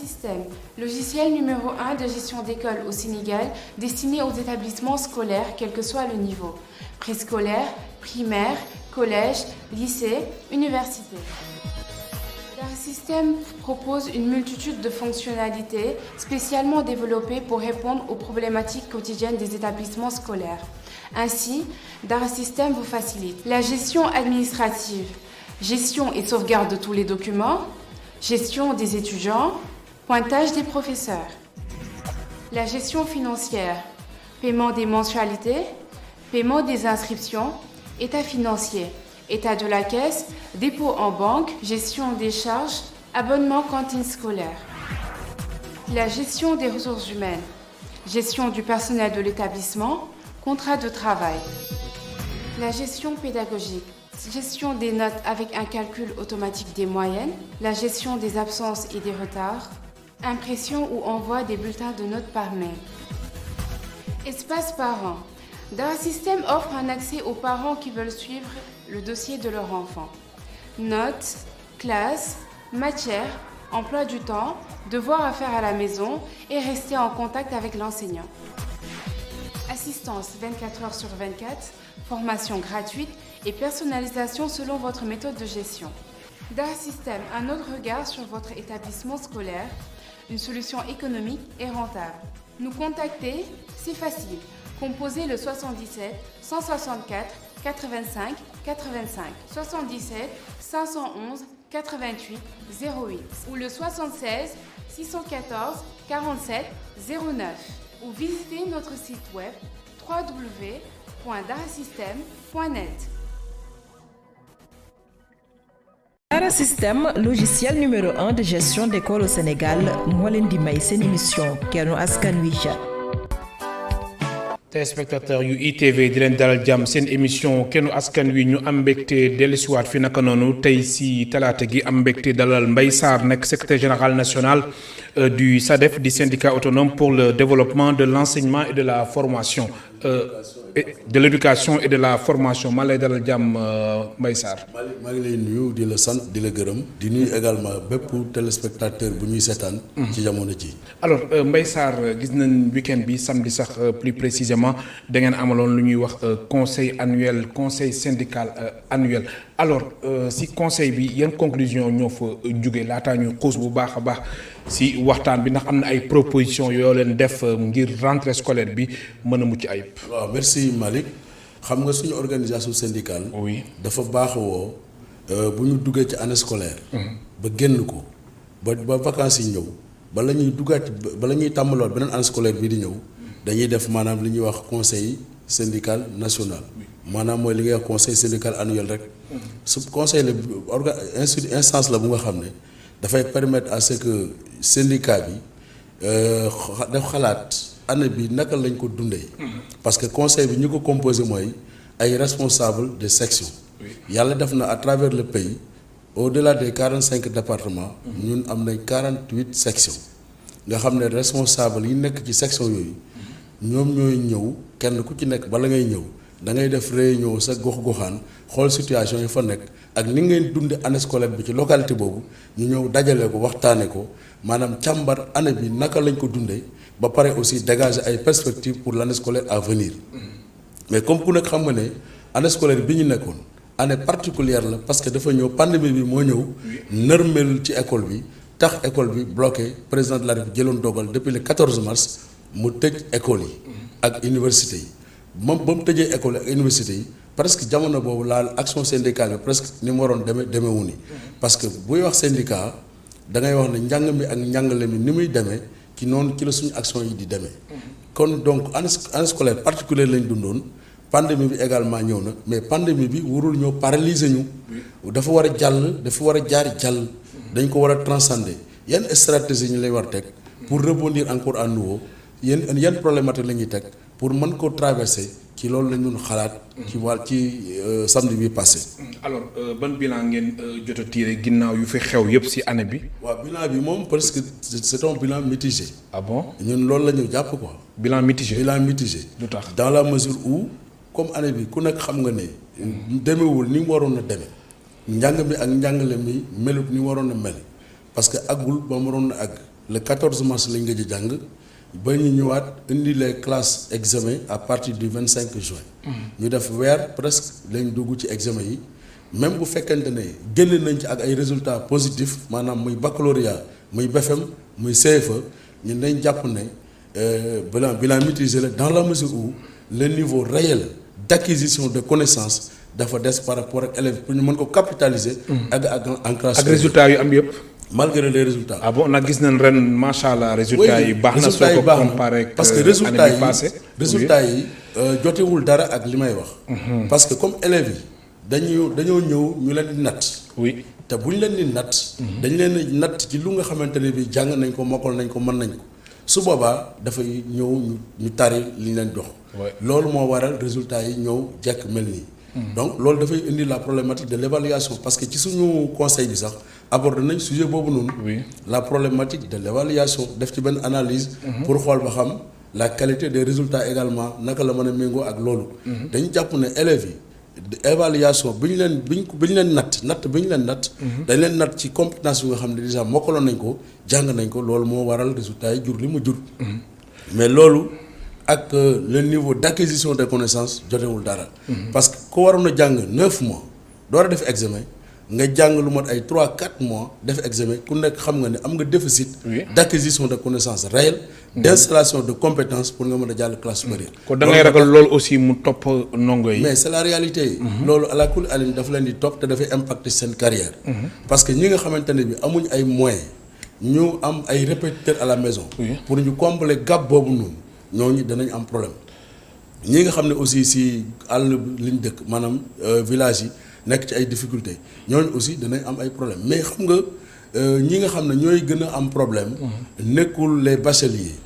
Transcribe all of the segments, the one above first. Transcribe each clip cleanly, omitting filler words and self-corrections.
Système, logiciel numéro 1 de gestion d'école au Sénégal, destiné aux établissements scolaires, quel que soit le niveau. Préscolaire, primaire, collège, lycée, université. Dara System propose une multitude de fonctionnalités spécialement développées pour répondre aux problématiques quotidiennes des établissements scolaires. Ainsi, Dara System vous facilite la gestion administrative, gestion et sauvegarde de tous les documents, gestion des étudiants, pointage des professeurs. La gestion financière, paiement des mensualités, paiement des inscriptions, état financier, état de la caisse, dépôt en banque, gestion des charges, abonnement cantine scolaire. La gestion des ressources humaines, gestion du personnel de l'établissement, contrat de travail. La gestion pédagogique, gestion des notes avec un calcul automatique des moyennes, la gestion des absences et des retards, impression ou envoi des bulletins de notes par mail. Espace parents. Dara System offre un accès aux parents qui veulent suivre le dossier de leur enfant. Notes, classes, matières, emploi du temps, devoirs à faire à la maison et rester en contact avec l'enseignant. Assistance 24 heures sur 24, formation gratuite et personnalisation selon votre méthode de gestion. Dara System, un autre regard sur votre établissement scolaire, une solution économique et rentable. Nous contacter, c'est facile. Composez le 77 164 85 85 77 511 88 08 ou le 76 614 47 09 ou visitez notre site web www.darasystem.net. Dara System, logiciel numéro 1 de gestion d'école au Sénégal, moo leen di may seen émission Kennu Askan Wi. téléspectateur yu ITV di leen dalal jàmm seen émission Kennu Askan Wi ñu am mbégte dellusiwaat fi naka noonu tey si talaata gi am mbégte dalal Mbaye Sarr nekk secrétaire général national du SADEF di syndicat autonome pour le développement de l'enseignement et de la formation de l'éducation et de la formation maa lay dalal jàmm Mbaye Sarr. maa ngi lay nuyu di la sant di la gërëm di nuyu également bépp téléspectateur bu ñuy seetaan. ci jamono ji. alors Mbaye Sarr gis nañ week-end bi samedi sax plus précisément da ngeen amaloon lu ñuy wax conseil syndical annuel alors si conseil bi yan conclusion ñoo fa jóge laataa ñu xuus bu baax a baax si waxtaan bi ndax am na ay propositions yoo leen def ngir rentrée scolaire bi mën a mucc ayib. waaw merci Malick xam nga suñu organisation syndicale. oui dafa baaxoo bu ñu duggee ci année scolaire. ba génn ko ba vacances yi ñëw bala ñuy duggaat bala ñuy tàmbaloon beneen année scolaire bii di ñëw dañuy def maanaam li ñuy wax conseil syndical national maanaam mooy li ngay wax conseil syndical annuel rek. su conseil la instance la bu nga xam ne dafay permettre à ce que syndicat bi def xalaat année bi naka lañ ko dundee. parce que conseil bi ñu ko composé mooy ay responsables de section. yàlla def na à travers le pays au-delà des 45 départements. ñun am nañ 48 sections. nga xam ne responsable yi nekk ci section yooyu ñoom ñooy ñëw kenn ku ci nekk bala ngay ñëw da ngay def réunion sa gox-goxaan xool situation yi fa nekk ak ni ngeen dunde année scolaire bi ci localité boobu ñu ñëw dajale ko waxtaane ko maanaam càmbar année bi naka lañ ko dundee ba pare aussi dégager ay perspectives pour l'année scolaire à venir. mais comme ku nekk xam nga ne année scolaire bi ñu nekkoon année particulière la parce que dafa ñëw pandémie bi moo ñëw nërmel ci école bi tax école bi bloqué président de la République jëloon dogal depuis le 14 mars mu tëj école yi ak université yi moom ba mu tëjee école yi ak université yi presque jamono boobu laal action syndicale bi presque ni mu waroon demeewu ni parce que buy wax syndicat da ngay wax ne njàng mi ak njàngale mi ni muy demee ci noonu ci la suñu action yi di demee kon donc année scolaire particulière lañ dundoon pandémie bi également ñëw na mais pandémie bi warul ñëw paralyser ñu dafa war a jàll dafa war a jaar jàll dañ ko war a transcender yan stratégie ñu lay war teg pour rebondir encore à nouveau yan problématique la ñuy teg pour mën ko traverser ci loolu la ñu xalaat. ci samedi bi passé. alors ban bilan ngeen jot a tiré ginnaaw yu fi xew yëpp ci année bi. waaw bilan bi moom parce que c'est un bilan mitigé. ah bon ñun loolu la ñu jàpp quoi. bilan mitigé lu tax dans la mesure où comme année bi ku nekk xam nga ne. demewul ni mu waroon a demee. njàng mi ak njàngale mi melut ni mu waroon a mel parce que àggul ba mu waroon a àgg le 14 mars lañ nga jàng ba ñu ñëwaat indi les classes examen à partir du 25 juin. ñu def weer presque lañ dugg ci examen yi même bu fekkente ne génn nañ ci ak ay résultats positifs maanaam muy baccalauréat muy BFEM muy CFE ñun dañ jàpp ne bilan maîtrisé la dans la mesure où le niveau réel d'acquisition de connaissances dafa des par rapport ak élèves pour ñu mën ko capitaliser. ak en classe. ak résultats yu am yëpp. malgré les résultats. ah bon nag gis nañ ren macha allah. résultats yi baax na soo ko comparé ak parce que résultats yi jotewul dara ak li may wax. parce que comme élèves yi dañoo ñëw ñu leen di natt. oui te bu ñu leen di natt. dañ leen di natt ci lu nga xamante ne bii jàng nañ ko mokkal nañ ko mën nañ ko su boobaa dafay ñëw ñu tari li ñu leen jox. loolu moo waral résultats yi ñëw jekk mel nii. donc loolu dafay indi la problématique de l'évaluation parce que ci suñu conseil bi sax abordé nañ sujet boobu noonu. la problématique de l'évaluation def ci benn analyse. pour xool ba xam la qualité des résultats également naka la mën a méngoo ak loolu. dañu jàpp ne élèves yi évaluation bi ñu leen natt dañ leen natt ci compétence yu nga xam ne déjà mokkaloon nañ ko jàng nañ ko loolu moo waral résultats yi jur li mu jur. mais loolu. ak le niveau d'acquisition des connaissances jotewul dara. parce que ku waroon a jàng 9 mois door a def examen nga jàng lu mot ay 3-4 mois def examen ku nekk xam nga ne am nga déficit. d'acquisition de connaissances réelles. d'installation de compétences pour nga mën a jàll classe supérieure. kon da ngay ragal loolu aussi mu topp ndongo yi. mais c'est la réalité. loolu ala kulli alim dafa leen di topp te dafay impacter seen carrière. parce que ñi nga xamante ne bi amuñ ay moyens ñu am ay répétiteurs à la maison. pour ñu combler gap boobu noonu. ñooñu danañ am problème ñi nga xam ne aussi si àll liñ dëkk maanaam village yi nekk ci ay difficultés ñooñu aussi danañ am ay problème mais xam nga ñi nga xam ne ñooy gën a am problème nekkul les bacheliers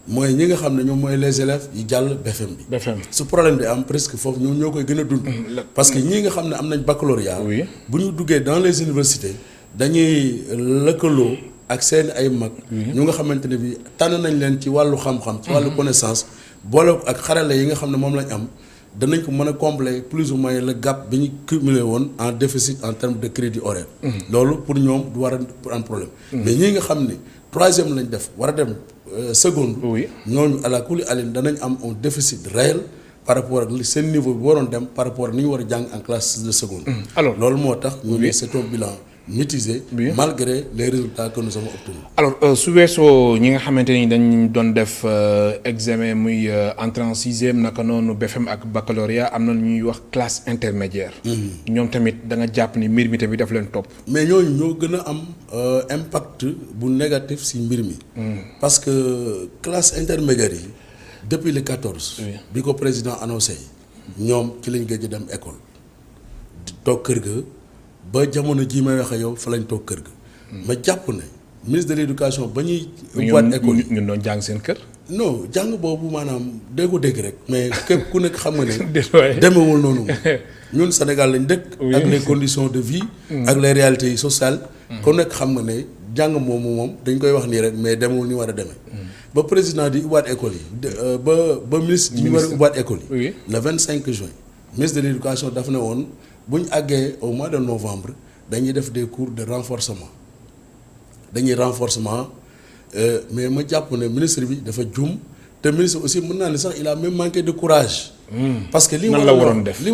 mooy ñi nga xam ne ñoom mooy les élèves yi jàll BFEM bi. su problème di am presque foofu ñoom ñoo koy gën a dund. parce que ñi nga xam ne am nañ baccalauréat bu ñu duggee dans les universités dañuy lëkkaloo ak seen ay mag. ñu nga xamante ne bi tànn nañ leen ci wàllu xam-xam. ci wàllu connaissance boole ak xarale yi nga xam ne moom lañ am danañ ko mën a combler plus ou moins le gap bi ñu cumulé woon en déficit en termes de crédit horaire. loolu pour ñoom du war a am problème. mais ñi nga xam ne troisième lañ def war a dem seconde. ñooñu à la kulli aline danañ am un déficit réel par rapport ak seen niveau bi waroon dem par rapport ak ni ñu war a jàng en classe de seconde. alors loolu moo tax ñu ne c'est un bilan mitigé malgré les résultats que nous avons obtenus. alors su weesoo ñi nga xamante ni dañ doon def examen muy entrée en sixième naka noonu BFEM ak baccalauréat am na ñuy wax classe intermédiaire. ñoom tamit da nga jàpp ni mbir mi tamit daf leen topp. mais ñooñu ñoo gën a am impact bu négatif ci mbir mi. parce que classe intermédiaire yi depuis le 14. bi ko président annoncé ñoom ci lañ gëj a dem école di toog kër ga. ba jamono jii may wax ak yow fa lañ toog kër ga. ma jàpp ne ministre de l'éducation ba ñuy. ubbiwaat école yi ñun doon jàng seen kër. non jàng boobu maanaam dégg ko dégg rek mais képp ku nekk xam nga ne. demewul noonu ñun Sénégal lañ dëkk. ak les conditions de vie. ak les réalités sociales. ku nekk xam nga ne jàng moomu moom dañ koy wax nii rek mais demewul ni war a demee. ba président di ubbiwaat école yi ba ministre di war a ubbiwaat école yi. le 25 juin ministre de l'éducation daf ne woon. bu ñu àggee au mois de novembre dañuy def des cours de renforcement mais ma jàpp ne ministre bi dafa juum te ministre aussi mën naa ne sax il a même manqué de courage. parce que li mu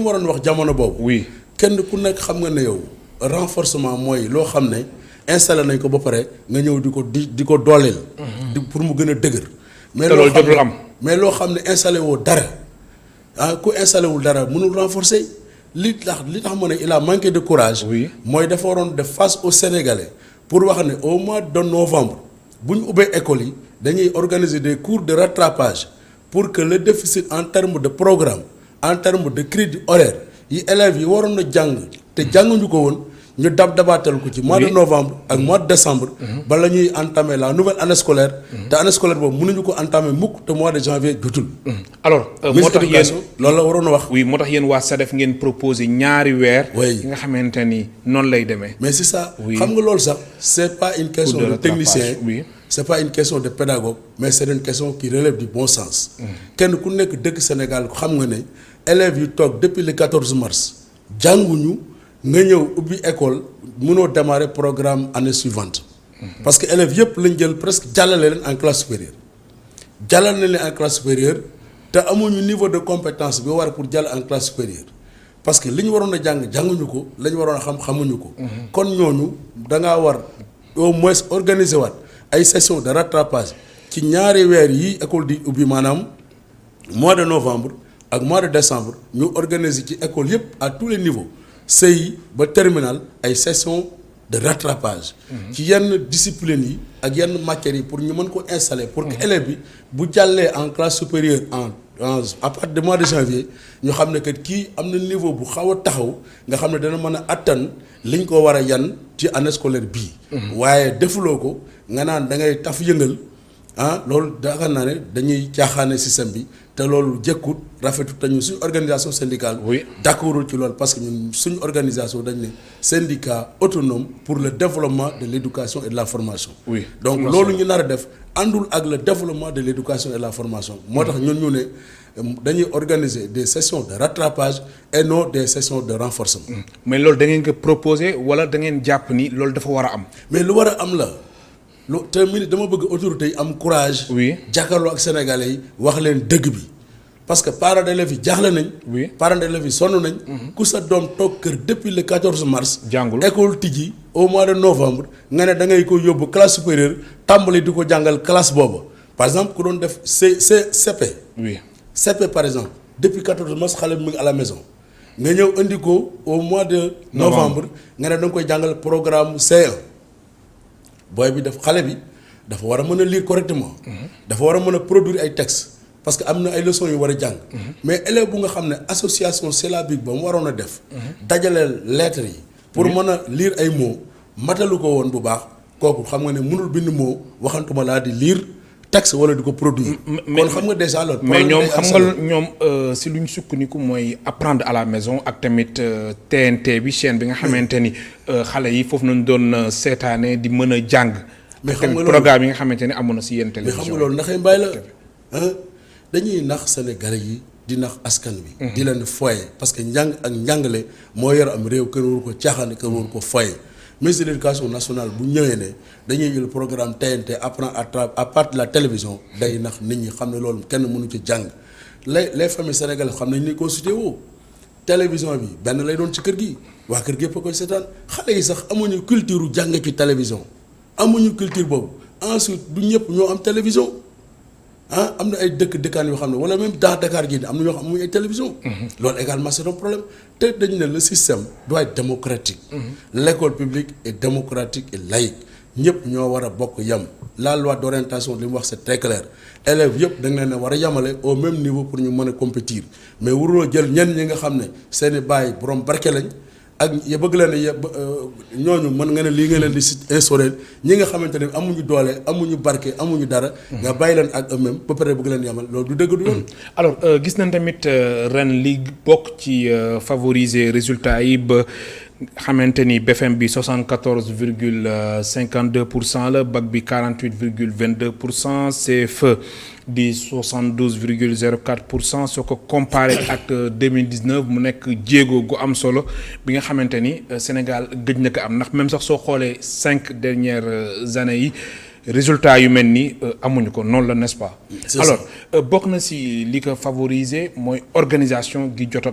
waroon wax jamono boobu. kenn ku nekk xam nga ne yow renforcement mooy loo xam ne installé nañ ko ba pare nga ñëw di ko dooleel. pour mu gën a dëgër. mais loolu jotul am mais loo xam ne installé woo dara ku installé wul dara mënul renforcer. li tax ma ne il a manqué de courage. mooy dafa waroon def face aux Sénégalais pour wax ne au mois de novembre bu ñu ubbee école yi dañuy organiser des cours de rattrapage pour que le déficit en termes de programme en termes de crédit horaire yi élèves yi waroon na jàng te jànguñu ko woon ñu dabaatal ko ci mois de novembre ak mois de décembre. bala ñuy entamer la nouvelle année scolaire. te année scolaire boobu mënuñu ko entamer mukk te mois de janvier jotul. alors moo tax yéen loolu la waroon a wax. moo tax yéen waa SADEF ngeen proposer ñaari weer. yi nga xamante ni noonu lay demee. mais c'est ça. xam nga loolu sax c'est pas une question de technicien. c'est pas une question de pédagogue mais c'est une question qui relève du bon sens. kenn ku nekk dëkk Sénégal xam nga ne élèves yu toog depuis le 14 mars jànguñu. nga ñëw ubbi école mënoo démarrer programme année suivante parce que élèves yëpp lañ jël presque jàllale leen en classe supérieure jàllal na leen en classe supérieure te amuñu niveau de compétence bi war pour jàll en classe supérieure parce que li ñu waroon a jàng jànguñu ko la ñu waroon a xam xamuñu ko. kon ñooñu da ngaa war au moins organiser waat ay session de rattrapage ci ñaari weer yi école di ubbi maanaam mois de novembre ak mois de décembre ñu organiser ci école yëpp à tous les niveaux CI ba terminal ay session de rattrapage. ci yenn discipline yi ak yenn matières yi pour ñu mën ko installer. pour que élève bi bu jàllee en classe supérieure à partir de mois de janvier ñu xam ne que kii am na niveau bu xaw a taxaw nga xam ne dana mën a attan liñ ko war a yan ci année scolaire bii. waaye defuloo ko nga naan da ngay taf yëngal loolu yaakaar naa ne dañuy caaxaane système bi te loolu jëkkut rafetut te ñun suñu organisation syndicale. d'accordul ci loolu parce que ñun suñu organisation dañ ne syndicat autonome pour le développement de l'éducation et de la formation. donc loolu ñu nar a def àndul ak le développement de l'éducation et de la formation. moo tax ñun ñu ne dañuy organiser des sessions de rattrapage et non des sessions de renforcement. mais loolu da ngeen ko proposer wala da ngeen jàpp ni loolu dafa war a am. mais lu war a am la. te minute dama bëgg autorités yi am courage. jàkkaarloo ak sénégalais yi wax leen dëgg bi parce que parents d'élèves yi jaaxle nañ. parents d'élèves yi sonn nañ. ku sa doom toog kër depuis le 14 mars. jàngul école tijji au mois de novembre nga ne da ngay ko yóbbu classe supérieure tàmbali di ko jàngal classe boobu par exemple ku doon def CP. CP par exemple depuis 14 mars xale bi mu ngi à la maison nga ñëw indi ko au mois de novembre nga ne da nga koy jàngal programme C1. booy bi def xale bi dafa war a mën a lire correctement. dafa war a mën a produire ay textes parce que am na ay leçons yu war a jàng. mais élève bu nga xam ne association syllabique ba mu waroon a def. dajaleel lettres yi. pour mën a lire ay mots matalu ko woon bu baax kooku xam nga ne mënul bind mot waxantuma laa di lire texte wala di ko produire. kon xam nga déjà loolu. mais ñoom xam nga ñoom si lu ñu sukkandiku mooy apprendre à la maison ak tamit TNT bi chaîne bi nga xamante ni xale yi foofu nañ doon seetaane di mën a jàng. mais xam nga loolu programme yi nga xamante ni amoon na si yenn télévision. mais xam nga loolu ndaxay mbay la dañuy nax Sénégalais yi di nax askan bi. di leen foye parce que njàng ak njàngale moo yor am réew kenn waru ko caaxaan kenn waru ko foye. ministre de l'éducation nationale bu ñëwee ne dañuy jël programme TNT apprend à partir de la télévision day nax nit ñi xam ne loolu kenn mënu ci jàng les familles sénégalaises xam nañ ni constitué woo télévision bi benn lay doon ci kër gi waa kër gi yëpp a koy seetaan xale yi sax amuñu culture jàng ci télévision amuñu culture boobu ensuite du ñëpp ñoo am télévision am na ay dëkkaan yoo xam ne wala même dans Dakar gii am na ñoo xam amuñu ay télévision. loolu également c'est un problème te dañu ne le système doit être démocratique. l'école publique est démocratique et laïque ñëpp ñoo war a bokk yem la loi d'orientation li mu wax c'est très clair élèves yëpp da nga leen a war a yemale au même niveau pour ñu mën a compétir mais waruloo jël ñenn ñi nga xam ne seeni baay borom barke lañ. ak ya bëgg leen ñooñu mën nga ne lii nga leen di instauré ñi nga xamante ne amuñu doole amuñu barke amuñu dara. nga bàyyi leen ak eux-mêmes ba pare bëgg leen yamal loolu du dëgg du yoon. alors gis nañ tamit ren li bokk ci favoriser résultats yi ba xamante ni BFM bi 74,52% la bac bi 48,22% CFE di 72,04% soo ko comparé ak 2019 mu nekk jéego gu am solo bi nga xamante ni Sénégal gëj na ko am ndax même sax soo xoolee 5 dernières années yi résultats yu mel ni amuñu ko noonu la n'est-ce pas. alors bokk na si li ko favoriser mooy organisation gi jot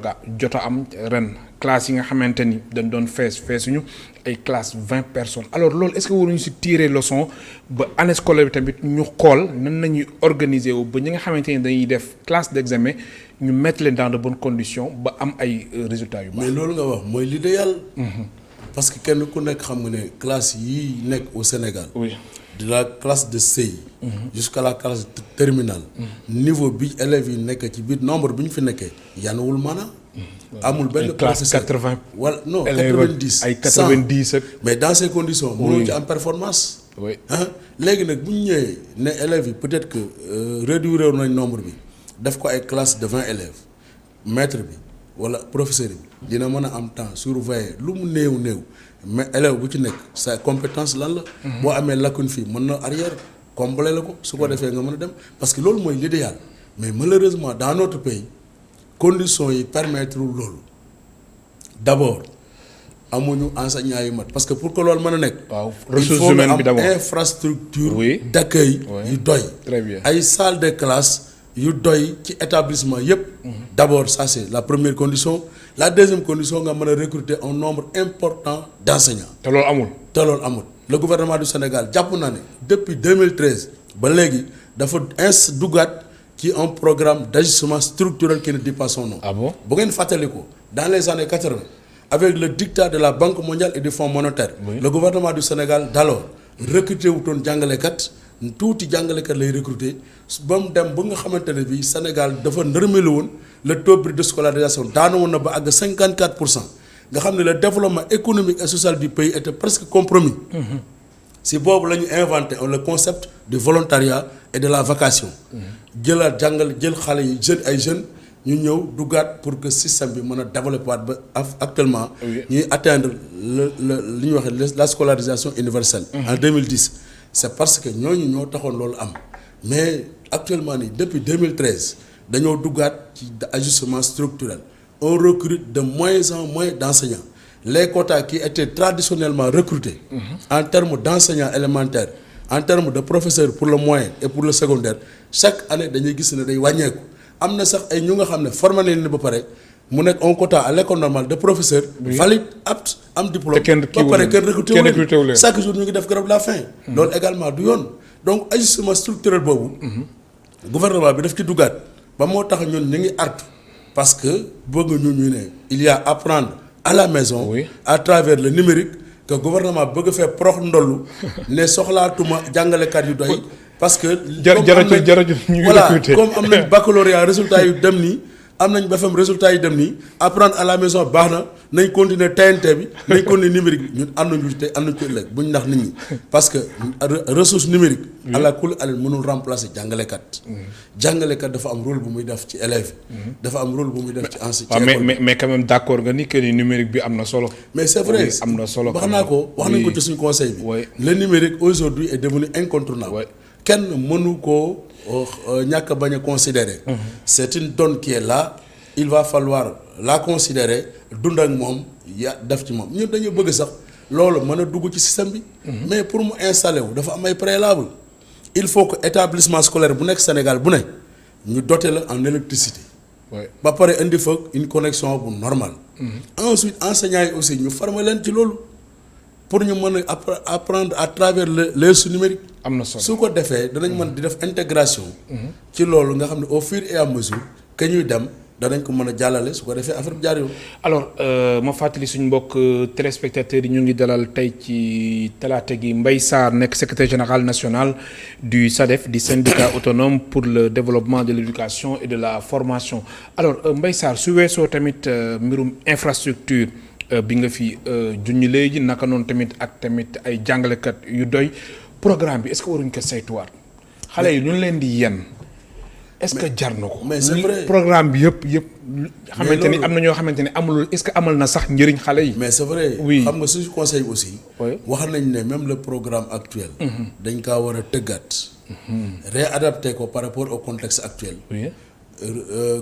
a am ren classe yi nga xamante ni dañ doon feesuñu ay classe 20 personnes alors loolu est-ce que waruñu si tirer leçon ba année scolaire bi tamit ñu xool nan nañuy organiser wu ba ñi nga xamante ni dañuy def classe d'examen ñu mettre leen dans de bonnes conditions ba am ay résultats yu baax. mais loolu nga wax mooy l'idéal. parce que kenn ku nekk xam nga ne classe yii nekk au Sénégal. oui. de la classe de CI. jusqu'à la classe terminale. niveau bi élèves yi nekk ci biir nombre bi ñu fi nekkee yanuwul maanaam. amul benn classe 80. wala non 90 ay 90 ak. mais dans ces conditions. mënoo ci am performance. oui léegi nag bu ñu ñëwee ne élèves yi peut-être que réduire nañ nombre bi def ko ay classe de 20 élèves maître bi wala professeur bi dina mën a am temps surveiller lu mu néew. mais élève bu ci nekk sa compétence lan la. boo amee lacune fii mën na arrière combler la ko su ko defee nga mën a dem parce que loolu mooy l'idéal mais malheureusement dans notre pays conditions yi permettre loolu d'abord amuñu enseignants yu mat parce que pour que loolu mën a nekk. waaw il ressources faut nga humaines bi am d'abord. infrastructure Oui. d'accueil yu doy. Très bien. ay salles de classe yu doy ci établissement yépp. D'abord ça c'est la première condition. La deuxième condition nga mën a recruter un nombre important d'enseignants. te loolu amul. te loolu amul le gouvernement du Sénégal jàpp na ne depuis 2013 ba léegi dafa duggaat ci un programme d'ajustement structurel qui ne dit pas son nom. Ah bon? bu ngeen fàttaliku dans les années 80 avec le dictat de la Banque mondiale et du Fonds monétaire. Oui. Le gouvernement du Sénégal d'alors recruté wutoon jàngalekat tuuti jàngalekat lay recruter ba mu dem ba nga xamante ne bii Sénégal dafa nërmelu woon le taux brut de scolarisation daanu woon na ba àgg 54%. nga xam ne le développement économique et social du pays était presque compromis. si boobu la ñu inventé le concept du volontariat et de la vacation. jëlaat jàngale jël xale yi jeunes ñu ñëw duggaat pour que système bi mën a développer waat ba actuellement. ñuy atteindre li ñuy waxee la scolarisation universelle. en 2010 c'est parce que ñooñu ñoo taxoon loolu am mais actuellement nii depuis 2013 dañoo duggaat ci ajustement structurel. On recrute de moins en moins d'enseignants. Les quotas qui étaient traditionnellement recrutés en termes d'enseignants élémentaires, en termes de professeurs pour le moyen et pour le secondaire, chaque année dañuy gis ne day wàññeeku. am na sax ay ñu nga xam ne formé nañ leen ba pare mu nekk un quota à l'école normale de professeurs valide apte am diplôme ba pare kenn recruté wu leen chaque jour ñu ngi def grève de la faim. loolu également du yoon donc ajustement structurel boobu. gouvernement bi daf ci duggaat ba moo tax ñun ñu ngi artu. parce que bëgg ñu ne il y a à apprendre à la maison. Oui. À travers le numérique que gouvernement bëgg fee prox ndollu ne soxlaatuma jàngalekat yu doy. parce que jërëjëf ñu voilà comme am nañ baccalauréat résultat yu dem nii am nañ BFEM résultat yu dem nii apprendre à la maison baax na nañ continuer TNT bi nañ continuer numérique bi ñun ànduñu ci tey ànduñu ci ëllëg buñ nax nit ñi parce que ressource numérique. ala kulli alin mënul remplacer jàngalekat. jàngalekat dafa am rôle bu muy def ci élève dafa am rôle bu muy def ci enseignant. mais quand même d'accord nga ni que ni numérique bi am na solo. mais c'est vrai am na solo. wax naa ko wax nañ ko ci suñu conseil bi. Oui. Le numérique aujourd'hui est devenu incontournable. Oui. kenn mënu koo ñàkk bañ a considérer. C'est une donne qui est là il va falloir la considérer dund ak moom def ci moom ñun dañu bëgg sax loolu mën a dugg ci système bi. mais pour mu installer wu dafa am ay préalable il faut que établissement scolaire bu nekk Sénégal bu ne ñu doter la en électricité. ba pare indi fa une connexion bu normale. ensuite enseignants yi aussi ñu former leen ci loolu pour ñu mën a apprendre à travers les numériques. am na solo su ko defee danañ mën di def intégration. ci loolu nga xam ne au fur et à mesure que ñuy dem danañ ko mën a jàllale su ko defee affaire bi jaar yoon. alors ma fàttali suñu mbokk téléspectateurs yi ñu ngi dalal tey ci talaata gi Mbaye Sarr nekk secrétaire général national du SADEF di syndicat autonome pour le développement de l'éducation et de la formation alors Mbaye Sarr su weesoo tamit mbirum infrastructure bi nga fi junñi léegi naka noonu tamit ak tamit ay jàngalekat yu doy programme bi est-ce que waruñ ko saytuwaat xale yi ñu leen di yenn est-ce que jar na ko. mais c'est vrai programme bi yëpp xamante ni am na ñoo xamante ni amul est-ce que amal na sax njëriñ xale yi. mais c'est vrai. oui xam nga suñu conseil aussi. wax nañ ne même le programme actuel. dañ kaa war a tëggaat. réadapter ko par rapport au contexte actuel.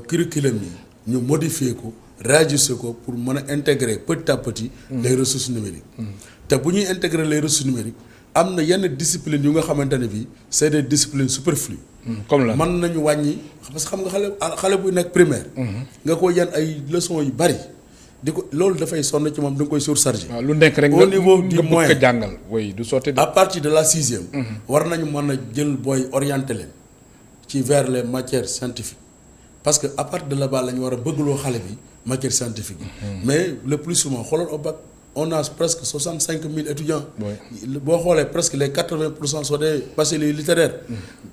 curriculum yi ñu modifier ko réajuster ko pour mën a intégrer petit à petit. les ressources numériques. te bu ñuy intégrer les ressources numériques am na yenn discipline yu nga xamante ne bii c'est des disciplines superflues. comme la mën nañu wàññi parce que xam nga xale bu nekk primaire. nga ko yan ay leçons yu bari di ko loolu dafay sonn ci moom da nga koy surcharger. waaw lu nekk rek au niveau du moyen nga jàngal oui du sotti à partir de la 6e. war nañu mën a jël booy orienter leen ci vers les matières scientifiques parce que à partir de là-bas la ñu war a bëggloo xale bi matière scientifique yi. mais le plus souvent xoolal au bac on a presque 65 000 étudiants. boo xoolee presque les 80% sont des bacheliers littéraires.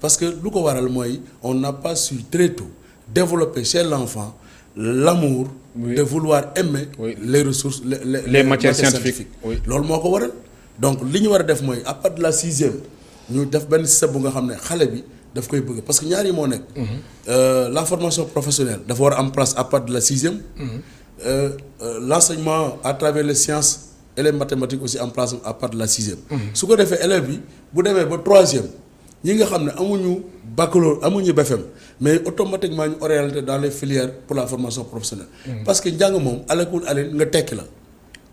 parce que lu ko waral mooy on n'a pas su très tôt développer chez l'enfant l'amour de vouloir aimer les ressources les matières scientifiques. loolu moo ko waral donc li ñu war a def mooy à partir de la 6e ñu def benn système bu nga xam ne xale bi daf koy bëgg parce que ñaar yi moo nekk. la formation professionnelle dafa war a am place à partir de la 6e. L'enseignement à travers les sciences et les mathématiques aussi en place à partir de la 6e. su ko defee élève bi bu demee ba 3e ñi nga xam ne amuñu baccalauréat amuñu BFEM mais automatiquement ñu orienté dans les filières pour la formation professionnelle. parce que njàng moom alakul alin nga tekki la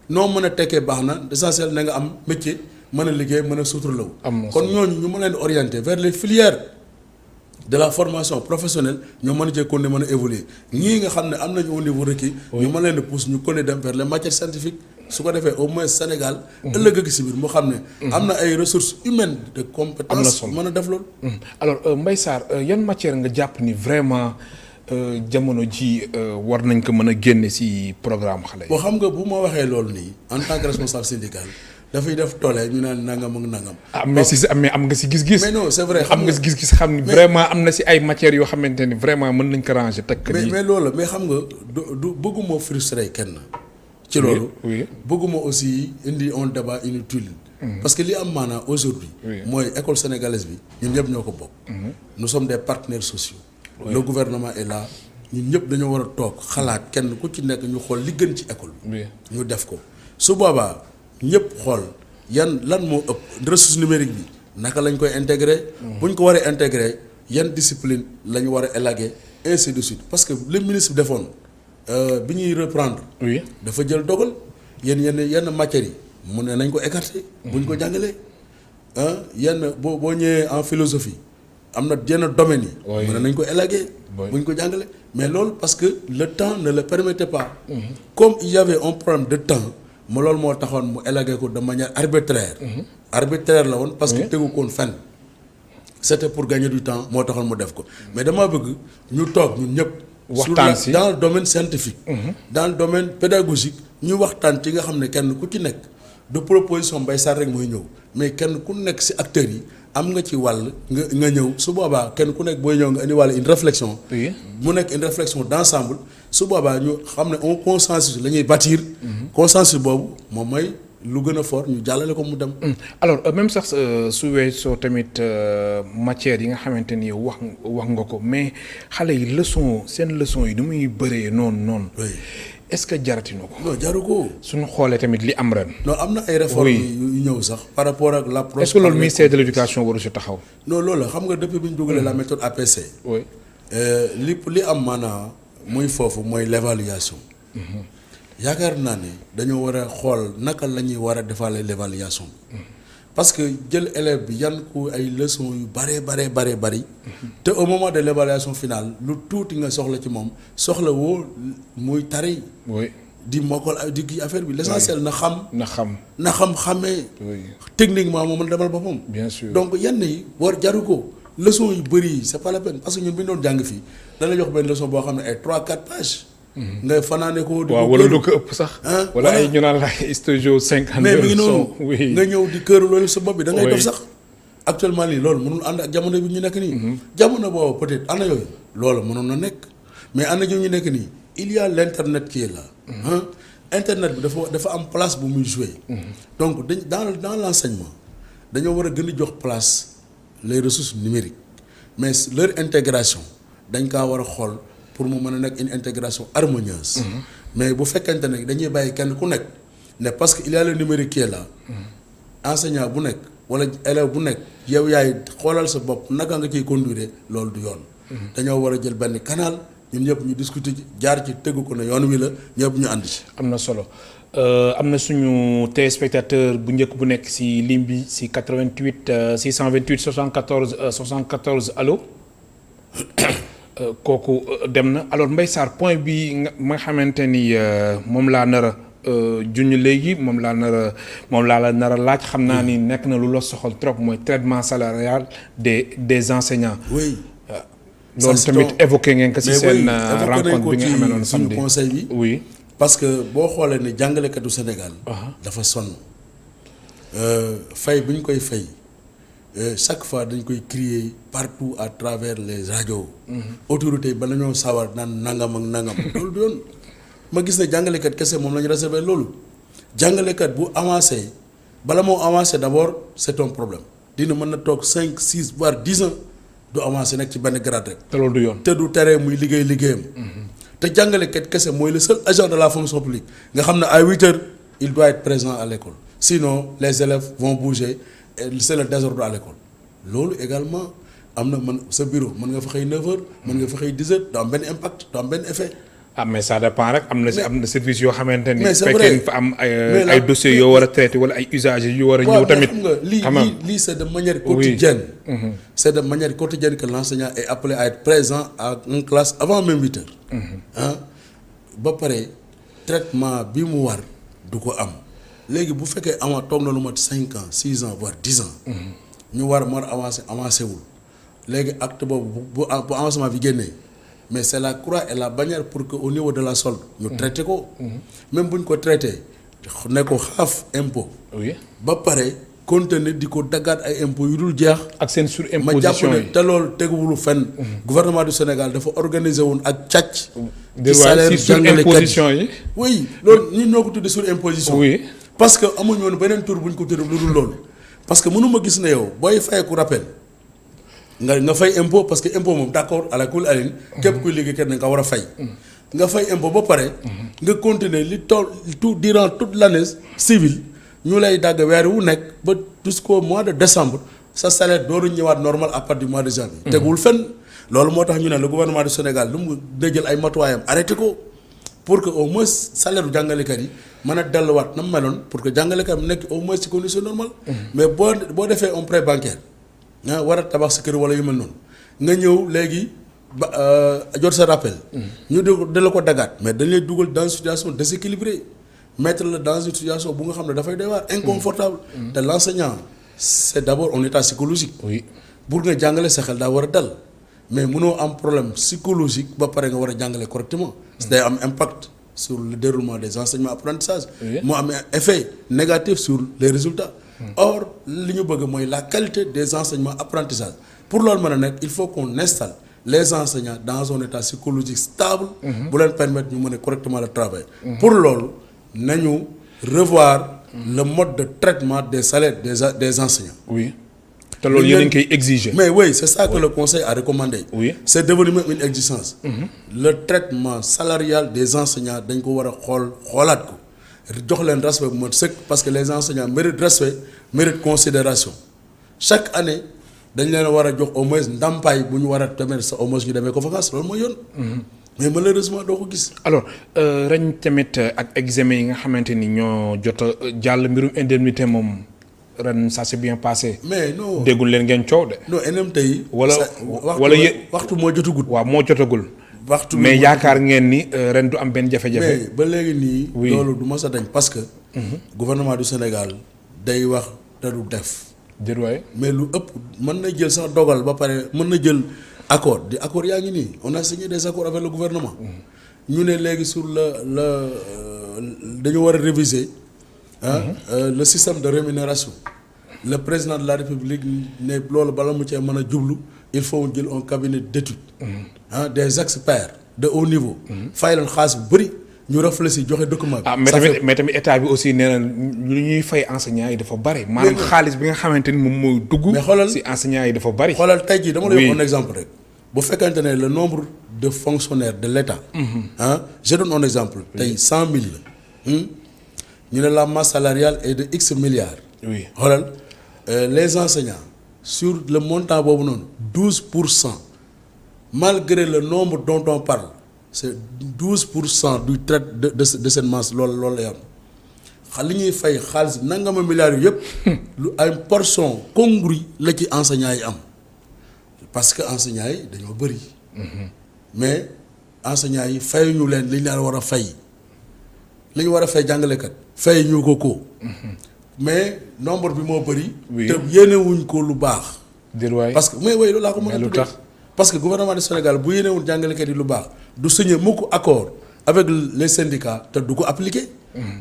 noo mën a tekkee baax na l'essentiel na nga am métier mën a liggéey mën a suturlaw kon ñooñu ñu mën leen orienter vers les filières de la formation professionnelle ñoo mën a jëkkoon ne mën a évoluer ñii nga xam ne am nañu au niveau requis ñu mën leen a pousse ñu connaît dem vers les matières scientifiques su ko defee au moins Sénégal ëllëg a si biir moo xam ne am na ay ressources humaines de compétence mën a def loolu alors Mbaye Sarr yan matière nga jàpp ni vraiment jamono ji war nañ ko mën a génne ci programme xale yi boo xam nga bu ma waxee loolu nii en tant que responsable syndical dafay def toole ñu naan nangam ak nangam. mais am nga si gis-gis. mais non c'est vrai am nga si gis-gis xam ni vraiment am na si ay matières yoo xamante ni vraiment mën nañ ko ranger teg mais loolu mais xam nga du bëgguma frustrer kenn. ci loolu. oui bëgguma aussi indi un débat inutile. parce que li am maanaam aujourd'hui mooy école sénégalaise bi ñun ñëpp ñoo ko bokk. nous sommes des partenaires sociaux. le gouvernement est là ñun ñëpp dañoo war a toog xalaat kenn ku ci nekk ñu xool li gën ci école bi. ñu def ko su boobaa. ñëpp xool lan moo ëpp ressource numérique bi naka lañ koy intégrer. bu ñu ko waree intégrer yan discipline la ñu war a élaguer ainsi de suite parce que le ministre defoon bi ñuy reprendre. dafa jël dogal yenn matières yi mu ne nañ ko écarter. bu ñu ko jàngalee yenn boo ñëwee en philosophie am na yenn domaines yi. mu ne nañ ko élaguer. bu ñu ko jàngalee mais loolu parce que le temps ne le permettait pas. comme il y avait un problème de temps. ma loolu moo taxoon mu élagué ko de manière arbitraire. arbitraire la woon parce que tegu koon fenn. c'était pour gagner du temps moo taxoon mu def ko mais dama bëgg ñu toog ñun ñëpp. waxtaan si dans le domaine scientifique. dans le domaine pédagogique ñu waxtaan ci nga xam ne kenn ku ci nekk de proposition Mbaye Sarr rek mooy ñëw mais kenn ku nekk ci acteurs yi am nga ci wàll nga ñëw su boobaa kenn ku nekk booy ñëw nga indi wàll une réflexion. mu nekk une réflexion d'ensemble su boobaa ñu xam ne un consensus la ñuy bâtir. consensus boobu moom mooy lu gën a fort ñu jàllale ko mu dem. alors même sax su weesoo tamit matière yi nga xamante ni wax nga ko mais xale yi seen leçon yi ni muy bëree noonu. est-ce que jarati na ko. non jaru ko. suñu xoolee tamit li am ren. non am na ay réformes yu ñëw sax par rapport ak l'approche. est-ce que loolu ministère de l'éducation waru si taxaw. non loolu la xam nga depuis bi ñu dugalee la méthode APC. li am maanaam muy foofu mooy l'évaluation. yaakaar naa ne dañoo war a xool naka la ñuy war a defalee l'évaluation bi. parce que jël élève bi yan ko ay leçons yu bari te au moment de l'évaluation finale lu tuuti nga soxla ci moom soxla woo muy tari. di mokkal di kii affaire bi l'essentiel na xam xamee. techniquement moom mën demal boppam. bien sûr donc yenn yi war jaru ko leçon yu bëri yi c'est pas la peine parce que ñun bi ñu doon jàng fii dana jox benn leçon boo xam ne ay 3-4 pages. nga fanaane ko. waaw wala lu ko ëpp sax. wala ay ñu naan la stage 50. mais mi ngi noonu nga ñëw di kër loolu sa bopp bi da ngay def sax. actuellement nii loolu mënul ànd ak jamono bi ñu nekk nii. jamono boobu peut-être ana yooyu loolu mënoon na nekk mais ana ñu nekk nii il y a l'internet qui est là. internet bi dafa am place bu muy jouer. donc dans l'enseignement dañoo war a gën a jox place les ressources numériques mais leur intégration dañ kaa war a xool. pour mu mën a nekk une intégration harmonieuse. mais bu fekkente ne dañuy bàyyi kenn ku nekk ne parce que il y a le numérique qui est là. enseignant bu nekk wala élève bu nekk yow yaay xoolal sa bopp naka nga ciy conduire loolu du yoon. dañoo war a jël benn canal ñun ñëpp ñu discuter ci jaar ci tëgg ko ne yoon wi la ñëpp ñu ànd ci. am na solo am na suñu téléspectateur bu njëkk bu nekk ci ligne bi ci 88 628 74 allo. kooku dem na alors Mbaye Sarr point bi nga xamante ni moom laa nar a junj léegi moom laa la nar a laaj xam naa ni nekk na lu la soxal trop mooy traitement salarial des enseignants. oui. loolu tamit évoqué ngeen ko ci seen rencontre bi nga xam ne noonu samedi conseil bi. oui parce que boo xoolee ne jàngalekatu Sénégal. dafa sonn fay bi ñu koy fay. chaque fois dañ koy crier partout à travers les radios. autorités yi ba la ñoo sawar naan nangam ak nangam. loolu du yoon ma gis ne jàngalekat kese moom la ñu réserver loolu jàngalekat bu avancé bala moo avancé d'abord c'est un problème dina mën na toog 5 6 voire 10 ans du avancé nekk ci benn grade rek. te loolu du yoon te du tere muy liggéeyam. te jàngalekat kese mooy le seul agent de la fonction publique nga xam ne à 8 heures il doit être présent à l'école sinon les élèves vont bouger. c'est le désordre à l'école loolu également am na sa bureau mën nga fa xëy 9h mën nga fa xëy 10h du am benn impact du am benn effet. ah mais ça dépend rek am na service yoo xamante ni. mais c'est fekkee vrai fa am ay dossiers yoo war a traité wala ay usagers yu war a ñëw tamit. xam nga lii c'est de manière quotidienne. C'est de manière quotidienne que l'enseignant est appelé à être présent à une classe avant même 8 heures. ah ba pare traitement bi mu war du ko am léegi bu fekkee toog na lu mat 5 ans 6 ans voire 10 ans. ñu war avancé wul léegi acte boobu bu avancement bi génnee. mais c'est la croix et la bannière pour que au niveau de la solde ñu traité ko. même bu ñu ko traité ne ko xaaf impôt. oui ba pare continuer di ko daggaat ay impôts yu dul jeex. ak seen surimposition ma jàpp ne te loolu teguwulu fenn. gouvernement du Sénégal dafa organiser woon ak càcc. di salaire surimposition yi. oui loolu ñun ñoo ko tuddee surimposition. oui parce que amuñu woon beneen tur bu ñu ko tuddee lu dul loolu. parce que mënuma gis ne yow booy fayeku rappel. nga fay impôt parce que impôt moom d'accord ala kulli alin képp kuy liggéey kenn nga war a fay. nga fay impôt ba pare. nga continuer li toll tout durant toute l'année civile ñu lay dagg weer wu nekk ba jusqu'au mois de décembre sa salaire dooru ñëwaat normal à partir du mois de janvier. tegul fenn loolu moo tax ñu ne le gouvernement du Sénégal lu mu jël ay matuwaayam arrêté ko pour que au moins salaire u jàngalekat yi mën a delluwaat na mu meloon pour que jàngalekat yi nekk au moins ci condition normale. mais boo defee un prêt bancaire. war a tabax sa kër wala yu mel noonu nga ñëw léegi ba jot sa rappel. ñu de la ko dagaat mais dañ lay dugal dans une situation déséquilibrée mettre la dans une situation bu nga xam ne dafay doy waar inconfortable. te l'enseignant c'est d'abord un état psychologique. oui pour nga jàngale sa xel daa war a dal mais mënoo am problème psychologique ba pare nga war a jàngale correctement. day am impact sur le déroulement des enseignements apprentissage. moo am effet négatif sur les résultats. or li ñu bëgg mooy la qualité des enseignements apprentissage pour loolu mën a nekk il faut qu'on installe les enseignants dans un état psychologique stable. bu leen permettre ñu mën a correctement le travail. pour loolu nañu revoir le mode de traitement des salaires des enseignants. oui te loolu yéen a ngi koy exiger. mais oui c'est ça que le conseil a recommandé. oui c'est devenu même une exigence. Le traitement salarial des enseignants dañ ko war a xoolaat ko. jox leen respect bu mat sëkk parce que les enseignants méritent respect méritent considération chaque année dañ leen war a jox au moins ndàmpaay bu ñu war a tamit sa au moins ñu demee ko vacances loolu mooy yoon. mais malheureusement doo ko gis. alors ren tamit ak examen yi nga xamante ni ñoo jot a jàll mbirum indemnité moom ren ça s'est bien passé. mais non déggul leen ngeen coow de. non indemnité yi. wala waxtu moo jotagul. waaw moo jotagul. waxtu mais yaakaar ngeen ni ren du am benn jafe-jafe. mais ba léegi nii. oui loolu du mës a dañ parce que. gouvernement du Sénégal day wax te du def. jërëjëf mais lu ëpp mën na jël sax dogal ba pare mën na jël accord di accord yaa ngi nii on a signé des accords avec le gouvernement. ñu ne léegi sur le dañu war a réviser. Le système de rémunération. Le président de la République ne loolu bala mu cee mën a jublu il faut jël un cabinet d'études. Des experts de haut niveau. fay leen xaalis bu bëri ñu réfléchir joxe document bi. mais tamit état bi aussi nee na lu ñuy fay enseignants yi dafa bari. maanaam xaalis bi nga xamante ni moom mooy dugg. mais xoolal ci enseignants yi dafa bari. xoolal tey jii dama lay wax un exemple rek. bu fekkente ne le nombre de fonctionnaires de l'État. Je donne un exemple. tey 100 000 la. ñu ne la masse salariale est de X milliards. oui xoolal les enseignants sur le montant boobu noonu 12% malgré le nombre dont on parle c'est 12% du trait de cette masse loolu lay am li ñuy fay xaalis nangama milliards yu yëpp lu ay portion congrue la ci enseignants yi am parce que enseignants yi dañoo bëri. mais enseignants yi fayuñu leen li ñu leen war a fay li ñu war a fay jàngalekat fay ñu ko. mais nombre bi moo bëri. te yéenewuñ ko lu baax. parce que mais loolu laa ko mën a tuddee parce que gouvernement du Sénégal bu yéenewul jàngalekat yi lu baax du signer mukk accord avec les syndicats te du ko appliquer.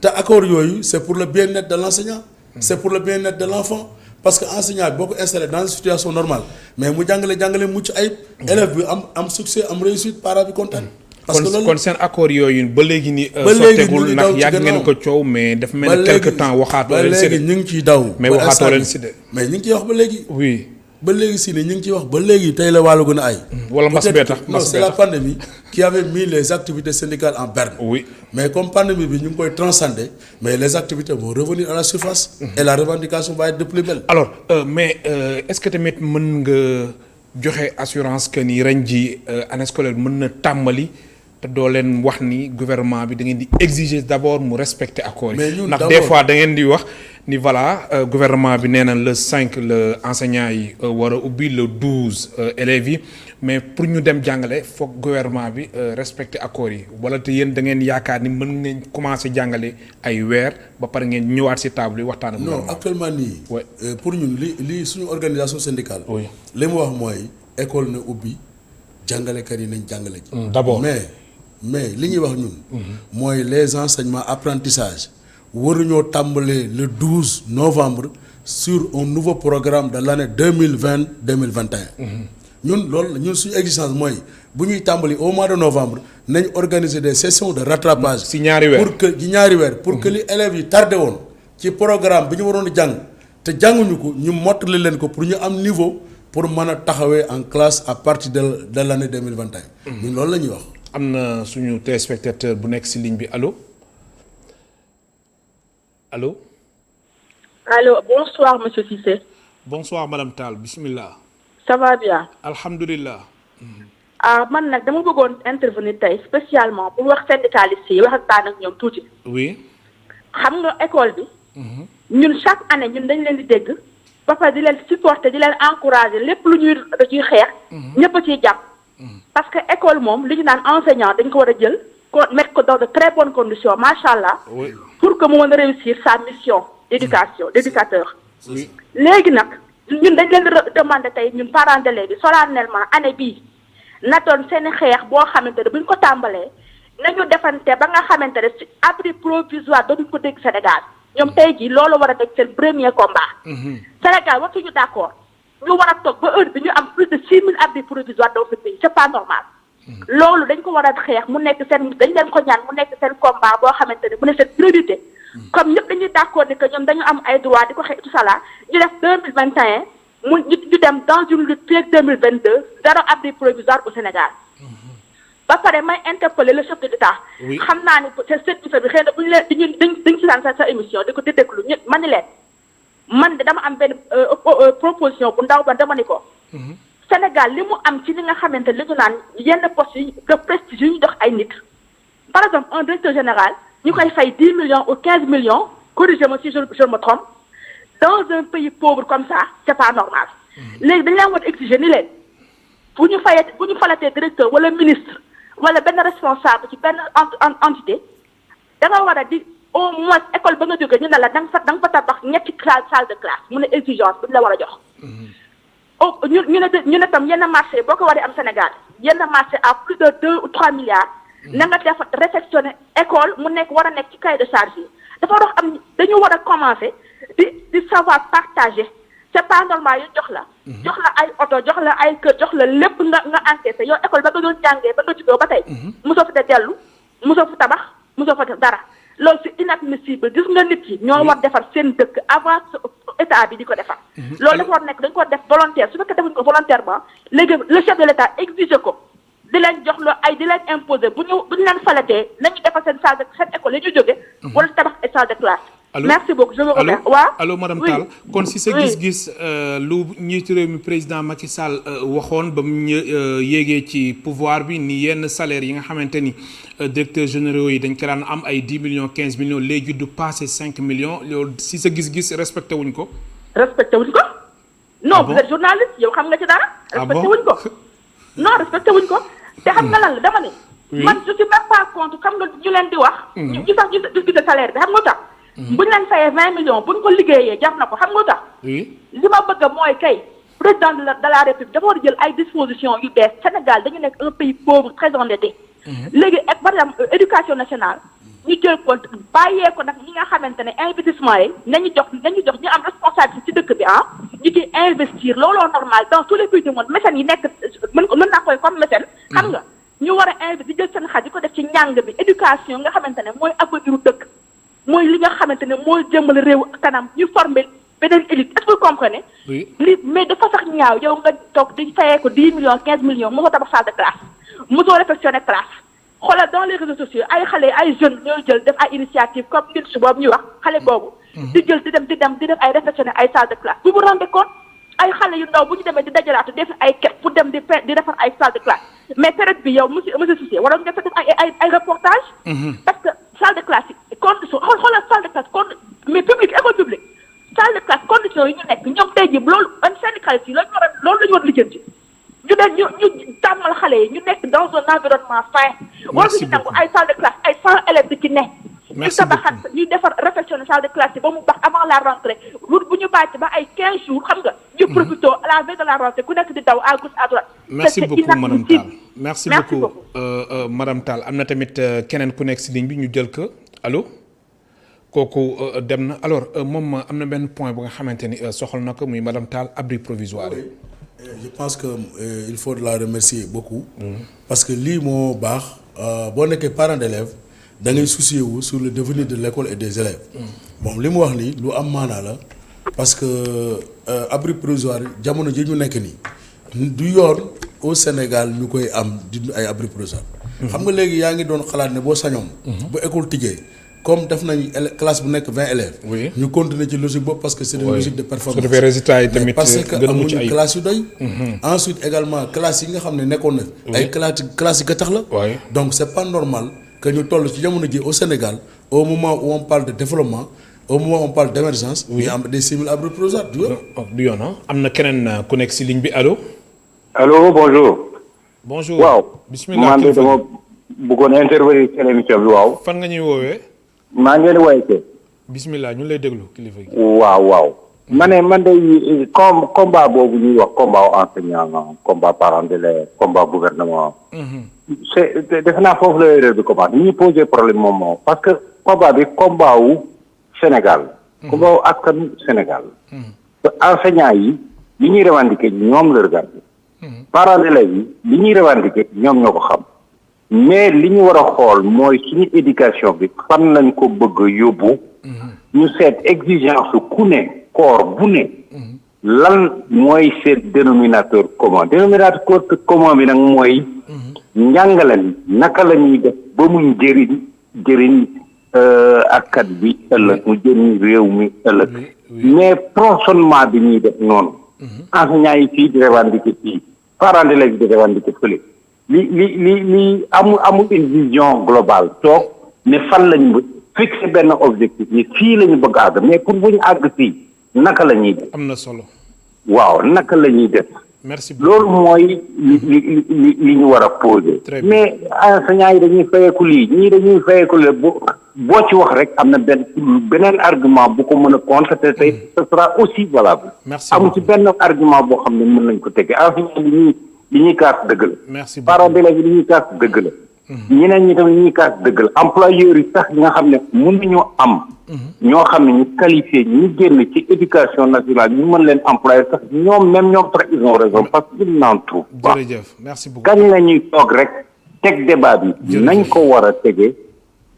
te accord yooyu c'est pour le bien-être de l'enseignant. c'est pour le bien-être de l'enfant parce que enseignant bi boo ko installé dans une situation normale mais mu jàngale mucc ayib. élève bi am succès am réussite parent bi kontaan. parce que loolu kon seen accord yooyu ba léegi nii. sotteegul ndax yàgg ngeen ko coow mais dafa mel ni quelque temps waxaatoo leen si de. ba léegi ñu ngi ciy daw. mais waxaatoo leen si de. mais ñu ngi ciy wax ba léegi. oui ba léegi si ne ñu ngi ciy wax ba léegi tey la wàllu gën a ay. wala mbas bee tax non c'est la pandémie qui avait mis les activités syndicales en berne. oui mais comme pandémie bi ñu ngi koy transcender mais les activités vont revenir à la surface. et la revendication va être de plus belle. alors mais est-ce que tamit mën nga joxe assurance que ni ren ji année scolaire mën na tàmbali te doo leen wax ni gouvernement bi da ngeen di exiger d'abord mu respecter accords yi. ndax d'abord des fois da ngeen di wax ni voilà gouvernement bi nee na le 5 le enseignants yi war a ubbi le 12 élèves yi mais pour ñu dem jàngale foog gouvernement bi respecter accords yi wala te yéen da ngeen yaakaar ni mën ngeen commencer jàngale ay weer ba pare ngeen ñëwaat ci table yi waxtaan ak non actuellement nii. pour ñun li suñu organisation syndicale. oui li mu wax mooy école na ubbi jàngalekat yi nañ jàngale ji. d'abord mais li ñuy wax ñun. mooy les enseignements apprentissage waruñoo tàmbalee le 12 novembre sur un nouveau programme de l'année 2020-2021. ñun loolu ñun suñu exigence mooy bu ñuy tàmbali au mois de novembre nañ organiser des sessions de rattrapage. ci ñaari weer pour que li élèves yi tardé woon ci programme bi ñu waroon a jàng te jànguñu ko ñu mottali leen ko pour ñu am niveau pour mën a taxawee en classe à partir de l'année 2021. ñun loolu la ñuy wax. am na suñu téléspectateur bu nekk ci ligne bi allo. Allô? Allô, bonsoir Monsieur Cissé. Bonsoir Madame Tall, bismillah. Ça va bien? Alhamdulillah. Man nag dama bëggoon intervenir tey spécialement pour wax syndicalistes yi waxtaan ak ñoom tuuti. Oui. xam nga école bi. ñun chaque année ñun dañ leen di dégg ba pare di leen supporter di leen encourager lépp lu ñuy xeex. ñëpp a ciy jàpp. parce que école moom li ñu naan enseignant dañ ko war a jël ko mettre ko dans de très bonnes conditions macha allah. Oui. pour que mu mën a réussir sa mission d'éducation d'éducateur. Oui. léegi nag ñun dañ leen demander tey ñun parents d'élèves bi solennellement année bii na doon seen xeex boo xamante ne bu ñu ko tàmbalee nañu defante ba nga xamante ne ci abri provisoire dootuñu ko dégg Sénégal ñoom tey jii loolu war a nekk seen premier combat. Sénégal wartuñu d'accord ñu war a toog ba heure bi ñu am plus de 6000 abris provisoires dans ce pays c'est pas normal. loolu dañ ko war a xeex mu nekk seen dañ leen ko ñaan mu nekk seen combat boo xamante ne mu nekk seen priorité. comme ñëpp dañuy d'accord ni que ñoom dañu am ay droits di ko xeex tout ça là ñu def 2021 mu ñu dem dans une lutte fii ak 2022 zéro abri provisoire au Sénégal. ba pare may interpeller le chef de l'État. Oui. xam naa ni service bi xëy na bu ñu leen dañ ci daan sa émission di ko di déglu ñu ma ni leen man de dama am benn proposition bu ndaw ba dama ni ko. Sénégal li mu am ci li nga xamante li ñu naan yenn postes yi de prestige yu ñu dox ay nit par exemple un directeur général ñu koy fay 10 millions ou 15 millions corrigez-moi si je me trompe dans un pays pauvre comme ça c'est pas normal. léegi dañ leen war a exiger ni leen bu ñu falatee directeur wala ministre wala benn responsable ci benn entité da nga war a di au moins école ba nga jógee ñu ne la da nga fa tabax ñetti salle de classe mu ne exigence bu ñu la war a jox. ñu ne tam yenn marché boo ko waree am Sénégal yenn marché à plus de 2 ou 3 milliards. na nga def réfectionner école mu nekk war a nekk ci cahier de charge yi dafa war am dañu war a commencer di savoir partager c'est pas normal yu jox la ay oto jox la ay kër jox la lépp nga encaissé yow école ba nga doon jàngee ba nga juddoo ba tey. mosoo fi dellu mosoo fi tabax mosoo fa def dara loolu c'est inadmissible gis nga nit yi ñoo war defar seen dëkk avant état bi di ko defar. loolu dafa war nekk dañ ko def volontaire su fekkee defuñ ko volontairement léegi le chef de l'État exige ko di leen jox loo ay di leen imposer bu ñu leen falatee nañu defar seen salle de seen école yi ñu jóge wala tabax ay salle de classe. Allô? Merci beaucoup je vous remercie. waaw allô madame Tall kon si sa gis-gis lu njiitu réew mi président Macky Sall waxoon ba mu yéegee ci pouvoir bi ni yenn salaire yi nga xamante ni directeurs généraux yi dañ ko daan am ay 10 millions 15 millions léegi du passé 5 millions loolu si sa gis-gis respecté wuñ ko. respecté wuñ ko. non vous êtes journaliste yow xam nga ci dara. respecté wuñ ko. non respecté wuñ ko. te xam nga lan la dama ne. man je suis même pas contre xam nga ñu leen di wax. ñu sax ñu discuter salaire bi xam nga tax. bu ñu leen fayee 20 millions bu ñu ko liggéeyee jar na ko xam nga tax. li ma bëgg mooy kay président de la République dafa war a jël ay dispositions yu bees Sénégal dañu nekk un pays pauvre très endetté. léegi par exemple éducation nationale ñu jël ko bàyyee ko nag ñi nga xamante ne investissement yi nañu jox ñu am responsabilité ci dëkk bi ñu ciy investir looloo normal dans tous les pays du monde mécènes yi nekk mën naa koy comme mécène xam nga ñu war a investir di jël seen xaalis di ko def ci njàng bi éducation nga xamante ne mooy avenir u dëkk mooy li nga xamante ne mooy jëmmal réew kanam ñu former beneen élite est-ce que vous comprenez. li mais dafa sax ñaaw yow nga toog di fayee ko 10 millions 15 millions mosoo tabax salle de classe mosoo réfectionné classe xoolal dans les réseaux sociaux ay xale ay jeunes ñooy jël def ay initiative comme nit su boobu ñuy wax xale boobu. di jël di def ay réfectionné ay salle de classe vous vous rendez compte ay xale yu ndaw bu ñu demee di dajalaatu def ay ket pour dem di defar ay salle de classe mais période bi yow monsieur Cissé waroon nga fa def ay reportage parce que salle de classe yi condition xoolal salle de classe mais public école publique salle de classe condition yi ñu nekk ñoom tey jii loolu un syndicaliste yi loolu la ñu war a lijjanti ñu ne ñu tàmmal xale yi ñu nekk dans un environnement sain. merci beaucoup war nangu ay salle de classe ay 100 élèves di ci ne. merci ñu tabaxat ñuy defar réfectionner salle de classe yi ba mu baax avant la rentrée bu ñu bàcc ba ay 15 jours xam nga. ñu profité à la veille de la rentrée ku nekk di daw à gauche à droite. merci beaucoup madame Tall merci beaucoup madame Tall am na tamit keneen ku nekk si ligne bi ñu jël ko allo kooku dem na alors moom am na benn point bu nga xamante ni soxal na ko muy madame Tall abri provisoire. Je pense que il faut la remercier beaucoup. Parce que lii moo baax boo nekkee parent d'élève da ngay soucier wu sur le devenir de l'école et des élèves. bon li mu wax nii lu am maanaa la parce que abri provisoire jamono ji ñu nekk nii du yoon au Sénégal ñu koy am di ay abri provisoire. xam nga léegi yaa ngi doon xalaat ne boo sañoon. bu école tijjee comme def nañ classe bu nekk 20 élèves. oui ñu continuer ci logique boobu parce que c'est une logique de performance. su defee résultat yi tamit parce que amuñu classe yu doy. ensuite également classe yi nga xam ne nekkoon na. ay classe yi gattax la. donc c'est pas normal que ñu toll ci jamono ji au Sénégal au moment où on parle de développement au moment où on parle d'émergence. ñu am des simili-abris provisoires du yoon. du yoon am na keneen ku nekk si ligne bi allo. allo bonjour. bonjour waaw. bismillah man de dama bëggoon intervenir ci émission bi waaw. fan nga ñuy woowee. maa ngi leen di woowee. bismillah ñu lay déglu kilifa gi. waaw. man de combat boobu ñuy wax combat enseignant combat parent d'élève combat gouvernement. c'est defe naa foofu la erreur bi commencé ni ñu posé problème moom parce que combat bi combat wu Sénégal. combat wu askanu Sénégal. te enseignants yi li ñuy revendiquer ñoom la regarder. parents d'élèves yi li ñuy revendiquer ñoom ñoo ko xam. mais li ñu war a xool mooy suñu éducation bi fan lañ ko bëgg a yóbbu. ñu seet exigence ku ne corps bu ne. lan mooy seen dénominateur commun commun bi nag mooy. njàngale mi naka la ñuy def ba mu jëriñ akkat bi ëllëg mu jëriñ réew mi ëllëg. mais tronçonnement bi ñuy def noonu. enseignants yi fii di revendiquer fii parents d'élèves di revendiquer fële. li amul une vision globale toog ne fan lañu fixer benn objectif ni fii la ñu bëgg àgg mais pour bu ñu àgg fii naka la ñuy def. am na solo. waaw naka la ñuy def. merci beaucoup loolu mooy li ñu war a poser. mais enseignants yi dañuy fayeeku lii ñii dañuy fayeeku lee boo ci wax rek am na beneen argument bu ko mën a contrer te ce sera aussi valable. amul ci benn argument boo xam ne mën nañ ko tege enseignants li ñuy kaas dëgg la. merci beaucoup parents d'élèves yi li ñuy kaas dëgg la. ñeneen ñi tamit li ñuy kaas dëgg la employeurs yi sax nga xam ne mënuñoo am. ñoo xam ne ñu qualifié ñu génn ci éducation nationale ñu mën leen employer sax ñoom sax ils ont raison parce que ils n'en trouvent pas. jërëjëf merci beaucoup. kañ la ñuy toog rek teg débat bi. nañ ko war a tege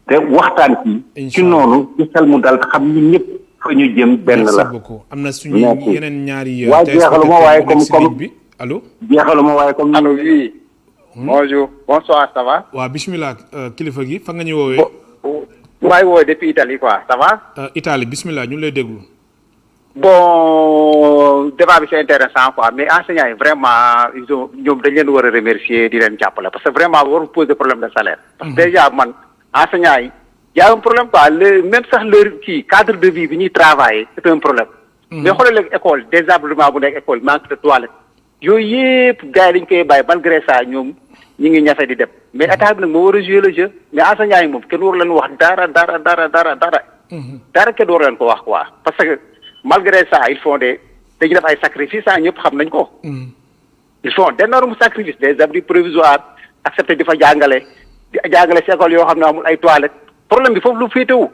te waxtaan ci noonu ci xel mu dal xam ñun ñëpp fa ñu jëm benn la. merci beaucoup am na suñu yeneen ñaari. waa jeexaluma waaye comme allo. jeexaluma waaye comme. allo oui. bonjour bonsoir ça va. waaw bismillah kilifa gi fa nga ñu woowee. maa ngi woowee depuis Italie quoi ça va. Italie bismillah ñu lay déglu. bon débat bi c'est intéressant quoi mais enseignants yi vraiment ñoom dañ leen war a remercier di leen jàppale parce que vraiment waru poser problème de salaire. parce que déjà man enseignants yi y a un problème quoi même sax leur cadre de vie bi ñuy travailler c'est un problème. mais xoolal léegi école désablement bu nekk école manque de toilette. yooyu yëpp gars yi dañ koy bàyyi malgré ça ñoom ñi ngi ñafe di dem mais état bi nag moo war a jouer le jeu mais enseignants yi moom kenn waru leen wax dara. dara kenn waru leen ko wax quoi parce que malgré ça ils font dañuy def ay sacrifices ñëpp xam nañ ko. ils font d'énormes sacrifices des abris provisoires accepté di fa jàngale si école yoo xam ne amul ay toilettes problème bi foofu lu féetewu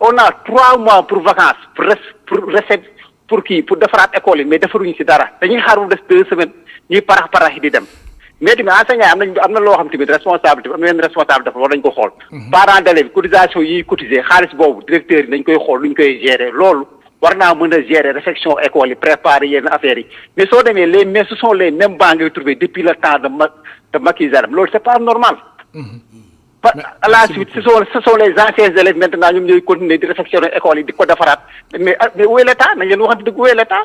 on a 3 mois pour vacances pour defaraat école yi mais defaruñu si dara dañuy xaar mu des 2 semaines ñuy parax yi di dem mais tamit enseignants yi am na loo xam tamit responsabilité am na yenn responsabilité war nañu ko xool. parents d'élèves cotisation yi cotiser xaalis boobu directeur yi dañ koy xool lu ñu koy gérer loolu war naa mën a gérer réflexion école yi préparer yenn affaires yi mais soo demee mais ce sont les mêmes bancs ngay trouver depuis le temps de Macky Sall loolu c'est pas normal. à la suite ce sont les anciens élèves maintenant ñoom ñooy continuer di réfectionner école yi di ko defaraat mais où est l'État nañ leen waxante dëgg où est l'État.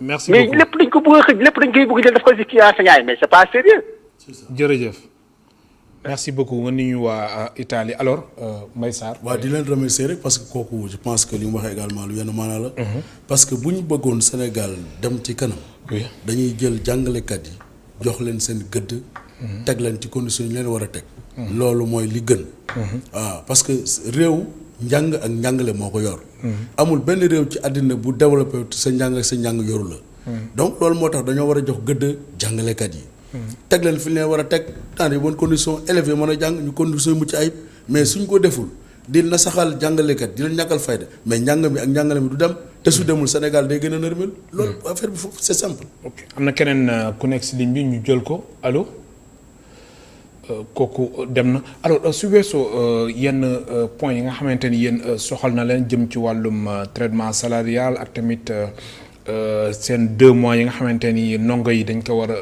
merci mais beaucoup lépp dañ ko bëgg a xëj lépp dañ koy bëgg jël def ko ci kii enseignants yi mais c'est pas sérieux. jërëjëf merci beaucoup nga nuyu waa Italie alors Mbaye Sarr. waaw di leen remercier rek parce que kooku je pense que li mu wax également lu yenn maanaa la. parce que bu ñu bëggoon Sénégal dem ci kanam. dañuy jël jàngalekat yi jox leen seen gëdd. teg leen ci condition yi leen war a teg. loolu mooy li gën. waaw parce que réew njàng ak njàngale moo ko yor. amul benn réew ci àddina bu développé sa njàng ak sa njàng yoru la. donc loolu moo tax dañoo war a jox gëdd jàngalekat yi. teg leen fi leen war a teg dans de bonnes conditions élèves yi mën a jàng ñu conditions yu mucc ayib mais suñ ko deful di na saxal jàngalekat di leen ñàkkal fayda mais njàng mi ak njàngale mi du dem te su demul Sénégal day gën a nërmel loolu affaire bi foofu c'est simple. ok am na keneen ku nekk si ligne bi ñu jël ko allo kooku dem na alors su weesoo yenn points yi nga xamante ni yéen soxal na leen jëm ci wàllum traitement salarial ak tamit. seen 2 mois yi nga xamante ni ndongo yi dañ ko war a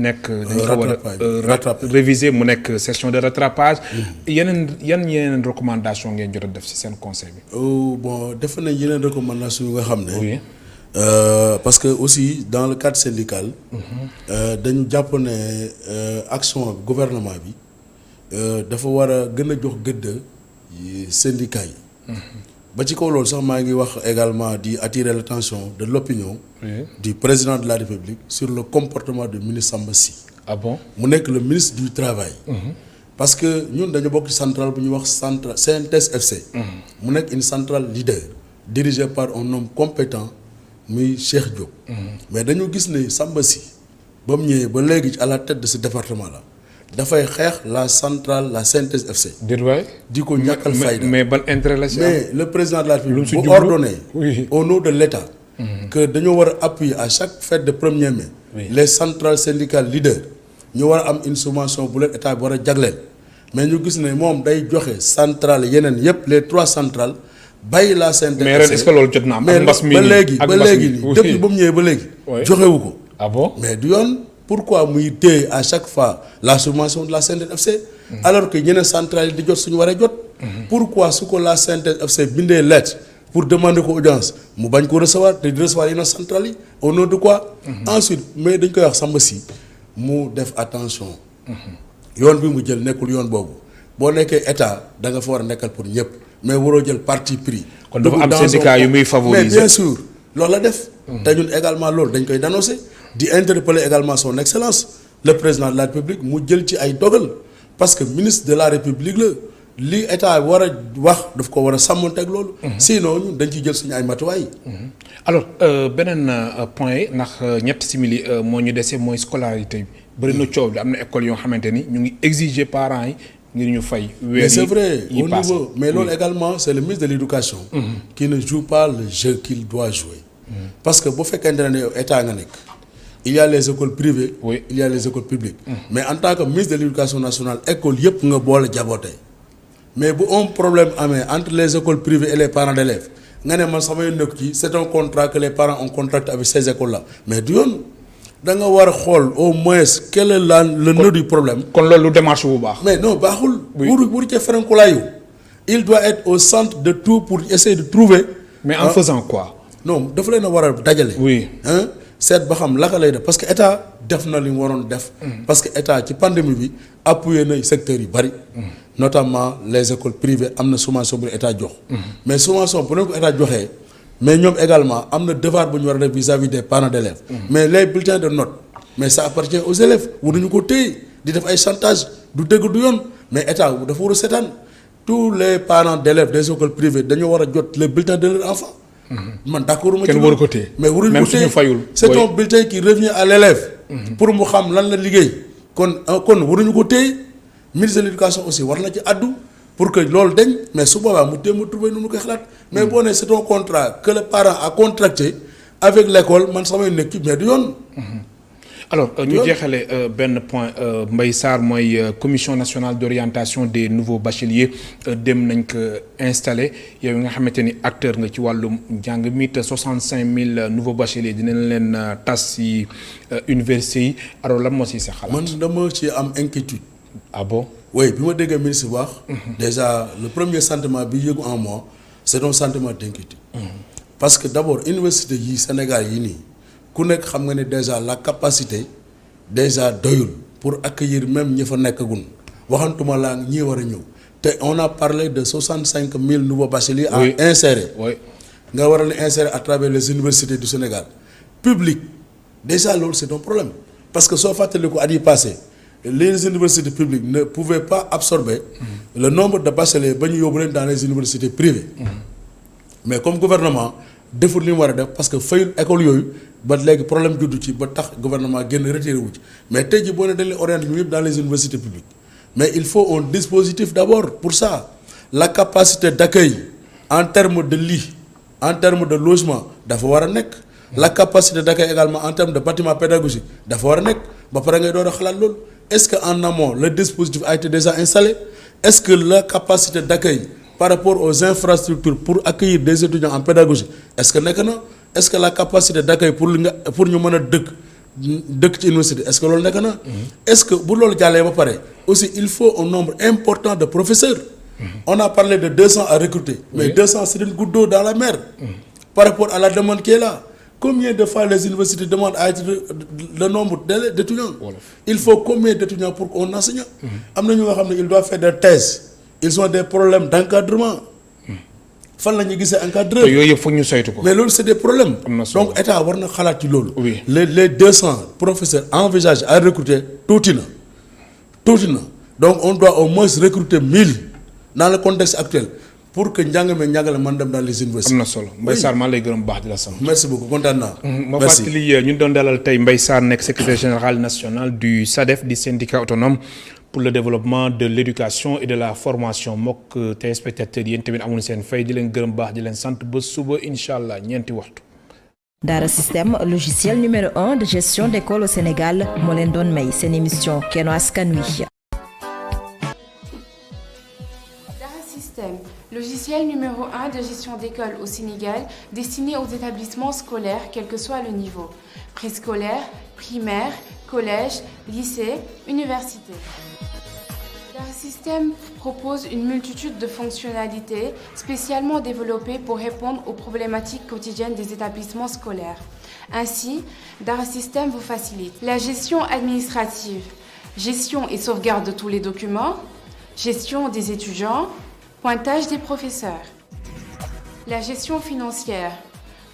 nekk. dañ ko war a réviser mu nekk session de rattrapage. yeneen recommandation ngeen jot a def ci seen conseil bi. bon def nañ yeneen recommandation yu nga xam ne. oui. parce que aussi dans le cadre syndical. dañu jàpp ne action gouvernement bi dafa war a gën a jox gëdd syndicat yi. ba ci kaw loolu sax maa ngi wax également di attirer l'attention de l'opinion du président de la République sur le comportement du ministre Samba Sy. Ah bon mu nekk le ministre du travail. parce que ñun dañu bokk ci centrale bu ñuy wax centrale CNTS FC. mu nekk une centrale leader dirigée par un homme compétent muy Cheikh Diop. mais dañu gis ne Samba Sy ba mu ñëwee ba léegi à la tête de ce département là. dafay xeex la centrale la CNTS FC. di ko ñàkkal fayda mais ban intérêt la si mais le président de la République bu ordonné au nom de l'État que dañoo war a appuyer à chaque fête de 1er mai les centrales syndicales leaders ñu war a am une subvention bu leen état bi war a jagleel mais ñu gis ne moom day joxe centrale yeneen yépp les 3 centrales bàyyi la CNTS FC. mais ren est-ce que loolu jot na am ak mbas mi ba léegi nii depuis ba mu ñëwee ba léegi joxewu ko. Ah bon mais du yoon. Pourquoi muy téye à chaque fois la subvention de la CNTS FC alors que ñeneen centrales yi di jot suñu waree jot. Pourquoi su ko la CNTS FC bindee lettre pour demander ko audience mu bañ ko recevoir te di recevoir yeneen centrales yi au nom de quoi. Ensuite mais dañ koy wax Samba Sy mu def attention. yoon bi mu jël nekkul yoon boobu boo nekkee état da nga fa war a nekkal pour ñëpp mais waroo jël parti pris. kon dafa am syndicat yu muy favoriser mais bien sûr loolu la def. te ñun également loolu dañ koy dénoncer. di interpeller également son excellence le président de la République mu jël ci ay dogal parce que ministre de la République la li état war a wax daf ko war a sàmmanteeg loolu. sinon ñun dañ ciy jël suñu ay matuwaay. alors beneen point yi ndax ñetti simili moo ñu dese mooy scolarité bi bëri na coow bi am na école yoo xamante ni ñu ngi exiger parents yi ngir ñu fay. weer yi mais c'est vrai au niveau mais loolu également c'est le ministre de l'éducation. qui ne joue pas le jeu qu'il doit jouer. parce que bu fekkente ne yow état nga nekk. il y a les écoles privées. Oui. Il y a les écoles publiques. Mais en tant que ministre de l'éducation nationale école yëpp nga boole jaboote mais bu un problème amee entre les écoles privées et les parents d'élèves nga ne man sama yoon nekk ci c'est un contrat que les parents ont contracté avec ces écoles là mais du yoon da nga war a xool au moins quel est le nœud du problème. kon loolu démarche bu baax. mais non baaxul. pour ca ferenkulaayu il doit être au centre de tout pour essayer de trouver. mais en faisant quoi. non dafa leen a war a dajale. oui seet ba xam laka lay def parce que état def na li mu waroon def. parce que état ci pandémie bi appuyé na secteurs yu bari. notamment les écoles privées am na subvention bu état jox. mais subvention bu leen ko état joxee mais ñoom également am na devoir bu ñu war a def vis-à-vis des parents d'élèves. mais les bulletins de notes mais ça appartient aux élèves waruñu ko téye di def ay chantage du dëgg du yoon mais état dafa war a seetaan tous les parents d'élèves des écoles privées dañoo war a jot les bulletins de leurs enfants. man d'accord ma ci kenn waru ko téye mais waruñu ko téye même suñu fayul. c'est un bulletin qui revient à l'élève pour mu xam lan la liggéey kon waruñu ko téye ministre de l'éducation aussi war na ci addu pour que loolu dañ mais su boobaa mu téem a trouver nu mu koy xalaat mais boo nee c'est un contrat que le parent a contracté avec l'école man samay nekk mais du yoon. alors ñu jeexale benn point Mbaye Sarr mooy commission nationale d'orientation des nouveaux bacheliers dem nañ ko installé yow nga xamante ni acteur nga ci wàllum njàng mi te 65000 nouveaux bacheliers dinañ leen tas ci université yi alors lan moo ci sa xalaat. man dama ci am inquiétude. ah bon. oui bi ma déggee ministre wax. déjà le premier sentiment bi yëgu en moi c'est un sentiment d'inquiétude. parce que d'abord université yi Sénégal yi nii. ku nekk xam nga ne déjà la capacité déjà doyul pour accueillir même ñi fa nekkagun waxantuma laa ñi war a ñëw te on a parlé de 65 000 nouveaux bacheliers à insérer. nga war a leen insérer à travers les universités du Sénégal public déjà loolu c'est un problème parce que soo fàttaliku at yi passé les universités publiques ne pouvaient pas absorber le nombre de bacheliers ba ñu yóbbu leen dans les universités privées mais comme gouvernement deful li mu war a def parce que fayul école yooyu ba léegi problème juddu ci ba tax gouvernement génn retiré wu ci mais tey jii boo ne dañ leen orienté ñu yëpp dans les universités publiques mais il faut un dispositif d'abord pour ça la capacité d'accueil en termes de lits en termes de logement dafa war a nekk la capacité d'accueil également en termes de bâtiment pédagogique dafa war a nekk ba pare ngay door a xalaat loolu est-ce que en amont le dispositif a été déjà installé est-ce que la capacité d'accueil par rapport aux infrastructures pour accueillir des étudiants en pédagogie est-ce que nekk na est-ce que la capacité d'accueil pour ñu mën a dëkk ci université est-ce que loolu nekk na est-ce que bu loolu jàllee ba pare aussi il faut un nombre important de professeurs on a parlé de 200 à recruter mais 200 c'est une goutte d'eau dans la mer par rapport à la demande qui est là. Combien de fois les universités demandent à être le nombre d'étudiants? Il faut combien d'étudiants pour qu'on enseigne? Ils doivent faire des thèses. Ils ont des problèmes d'encadrement. Fan la ñu gisee encadreur. yooyu yëpp foog ñu saytu ko. mais loolu c'est des problèmes. donc état war na xalaat ci loolu. les 200 professeurs envisagent à recruter tuuti na. donc on doit au moins recruter 1000 dans le contexte actuel. pour que njàng mi njàngale man dem dans les universités. am na solo Mbaye Sarr maa lay gërëm baax di la sant. merci beaucoup kontaan naa. ma fàttali ñu doon dalal tey Mbaye Sarr nekk secrétaire général national du SADEF di syndicat autonome pour le développement de l'éducation et de la formation mook téléspectateurs yéen tamit amuñu seen fay di leen gërëm baax di leen sant ba suba incha allah ñeenti waxtu. Dara System logiciel numéro 1 de gestion d'école au Sénégal moo leen doon may seen émission Kenno Askan Wi. Logiciel numéro 1 de gestion d'école au Sénégal destiné aux établissements scolaires, quel que soit le niveau. Préscolaire, primaire, collège, lycée, université. Dara System propose une multitude de fonctionnalités spécialement développées pour répondre aux problématiques quotidiennes des établissements scolaires. Ainsi, Dara System vous facilite la gestion administrative, gestion et sauvegarde de tous les documents, gestion des étudiants, pointage des professeurs. La gestion financière,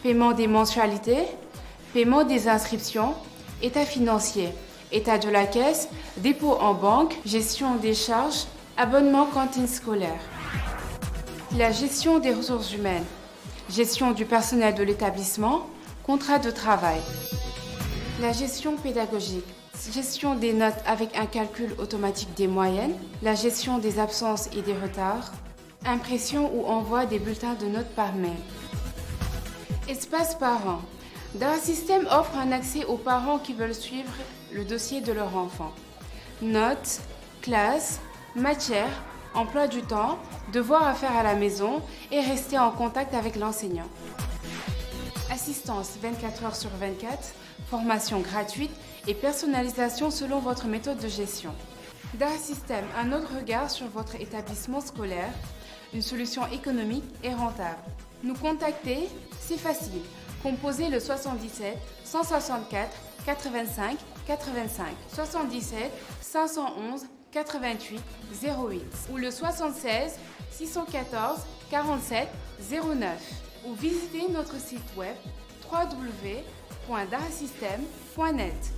paiement des mensualités, paiement des inscriptions, état financier, état de la caisse, dépôt en banque, gestion des charges, abonnement cantine scolaire. La gestion des ressources humaines, gestion du personnel de l'établissement, contrat de travail. La gestion pédagogique, gestion des notes avec un calcul automatique des moyennes, la gestion des absences et des retards, impression ou envoi des bulletins de notes par mail. Espace parents. Dara System offre un accès aux parents qui veulent suivre le dossier de leur enfant. Notes, classes, matières, emploi du temps, devoirs à faire à la maison et rester en contact avec l'enseignant. Assistance 24 heures sur 24, formation gratuite et personnalisation selon votre méthode de gestion. Dara System, un autre regard sur votre établissement scolaire, une solution économique et rentable. Nous contacter, c'est facile. Composez le 77 164 85 85, 77 511 88 08 ou le 76 614 47 09 ou visitez notre site web www.darasystem.net.